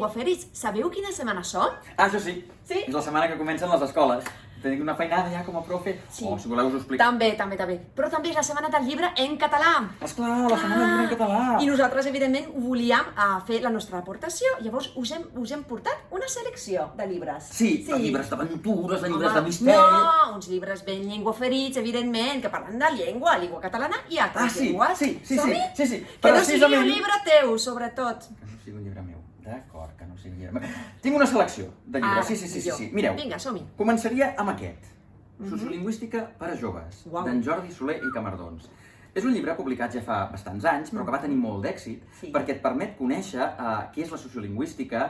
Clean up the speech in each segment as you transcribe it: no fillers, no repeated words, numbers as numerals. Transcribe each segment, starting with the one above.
Llengüaferits, sabeu quina setmana som? Ah, això sí. Sí? És la setmana que comencen les escoles. Tenim una feinada ja com a profe. Sí. O, si voleu us ho explico. També. Però també és la setmana del llibre en català. Esclar, la setmana del llibre en català. I nosaltres, evidentment, volíem fer la nostra aportació. Llavors, us hem portat una selecció de llibres. Sí, de llibres d'aventures, de llibres de misteri. No, uns llibres ben llengüaferits, evidentment, que parlen de llengua catalana i altres llengües. Sí. Que no sigui un llibre teu, sobretot. Que no sigui un llibre meu. D'acord, que no sigui un llibre meu. Tinc una selecció de llibres, sí. Mireu, vinga, som-hi. començaria amb aquest. Sociolingüística per a joves, d'en Jordi Soler i Camardons. És un llibre publicat ja fa bastants anys, però que va tenir molt d'èxit, perquè et permet conèixer què és la sociolingüística,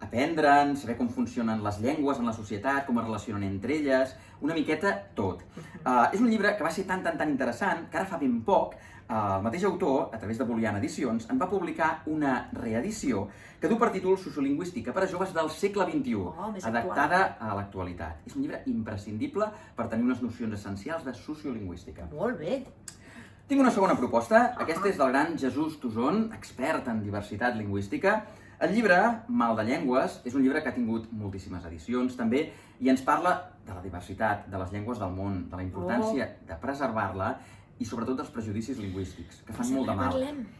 aprendre'n, saber com funcionen les llengües en la societat, com es relacionen entre elles, una miqueta tot. És un llibre que va ser tan interessant que ara fa ben poc el mateix autor, a través de Boliana Edicions, en va publicar una reedició que du per títol Sociolingüística per a joves del segle XXI, adaptada a l'actualitat. És un llibre imprescindible per tenir unes nocions essencials de sociolingüística. Molt bé. Tinc una segona proposta. Aquesta és del gran Jesús Tuson, expert en diversitat lingüística. El llibre, Mal de llengües, és un llibre que ha tingut moltíssimes edicions també i ens parla de la diversitat de les llengües del món, de la importància de preservar-la i sobretot dels prejudicis lingüístics, que fan molt de mal.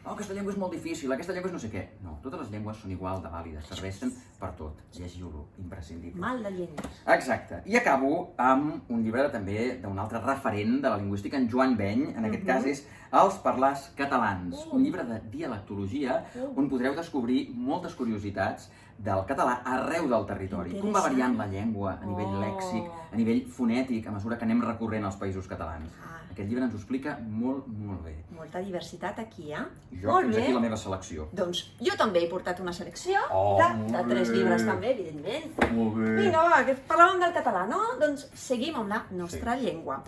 Oh, aquesta llengua és molt difícil, aquesta llengua és no sé què. No, totes les llengües són igual de vàlides, serveixen per tot. Llegiu-lo, imprescindible. Mal de llengües. Exacte. I acabo amb un llibre també d'un altre referent de la lingüística, en Joan Beny, en aquest cas és Els parlars catalans, un llibre de dialectologia on podreu descobrir moltes curiositats del català arreu del territori. Com va variant la llengua a nivell lèxic, a nivell fonètic, a mesura que anem recorrent als països catalans. Aquest llibre ens ho explica molt bé. Molta diversitat aquí, eh? Jo fins aquí la meva selecció. Doncs jo també he portat una selecció de 3 llibres també, evidentment. Molt bé. Vinga, va, que parlàvem del català, no? Doncs seguim amb la nostra llengua.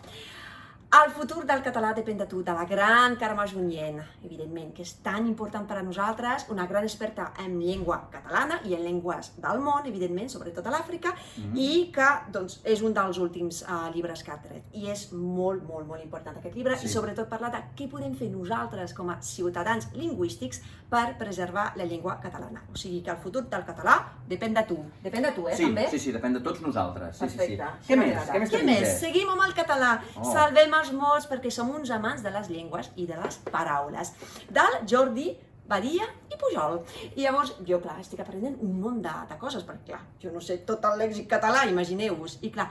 El futur del català depèn de tu, de la gran Carme Junyent, evidentment, que és tan important per a nosaltres, una gran experta en llengua catalana i en llengües del món, evidentment, sobretot a l'Àfrica, i que doncs, és un dels últims llibres que ha tret. I és molt important aquest llibre, i sobretot parla de què podem fer nosaltres com a ciutadans lingüístics per preservar la llengua catalana. O sigui que el futur del català depèn de tu. Depèn de tu, també? Sí, depèn de tots nosaltres. Perfecte. Què més? Seguim amb el català. Salvem els mots perquè som uns amants de les llengües i de les paraules. Del Jordi Badia i Pujol. I llavors, jo, clar, estic aprenent un munt de coses, perquè, clar, jo no sé tot el lèxic català, imagineu-vos. I, clar,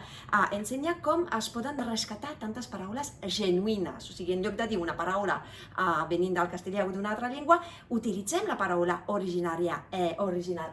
ensenya com es poden rescatar tantes paraules genuïnes. O sigui, en lloc de dir una paraula venint del castellà o d'una altra llengua, utilitzem la paraula original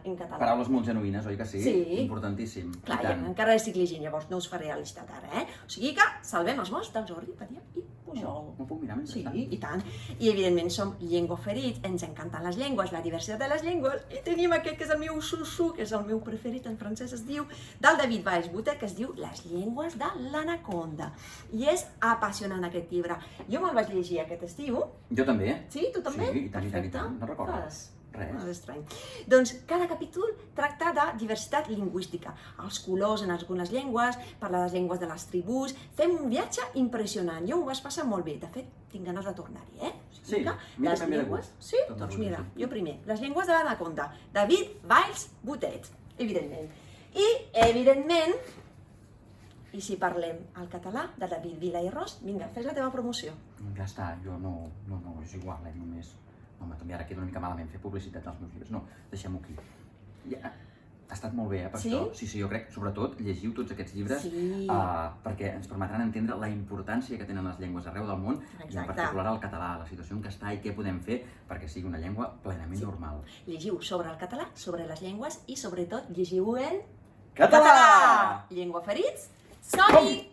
en català. Paraules molt genuïnes, oi que sí? Sí. Importantíssim. Clar, encara estic llegint, llavors no us faré el llistat ara, eh? O sigui que salvem els mots del Jordi Badia i Pujol. M'ho puc mirar mentrestant? Sí, i tant. I evidentment som llengüaferits, ens encanten les llengües, la diversitat de les llengües, i tenim aquest que és el meu xusxu, que és el meu preferit, en francès es diu, del David Valls-Botet, que es diu Les llengües de l'anaconda. I és apassionant aquest llibre. Jo me'l vaig llegir aquest estiu. Jo també. Sí, tu també? Sí, i tant. No recordes? Res. No és estrany. Doncs cada capítol tracta de diversitat lingüística, els colors en algunes llengües, parla de les llengües de les tribus, fem un viatge impressionant, jo m'ho vaig passar molt bé, de fet tinc ganes de tornar-hi, eh? Sí, mira també de gust. Sí? Doncs mira, jo primer, les llengües de l'anaconda, David Valls-Botet, evidentment. I, evidentment, i si parlem el català de David Vila i Ros, vinga, fes la teva promoció. Ja està, jo no, és igual, només... Home, també ara queda una mica malament fer publicitat als meus llibres. No, deixem-ho aquí. Ha estat molt bé, per això. Sí, jo crec, sobretot, llegiu tots aquests llibres perquè ens permetran entendre la importància que tenen les llengües arreu del món i en particular el català, la situació en què està i què podem fer perquè sigui una llengua plenament normal. Llegiu sobre el català, sobre les llengües i sobretot llegiu en català! Llengüaferits, som-hi!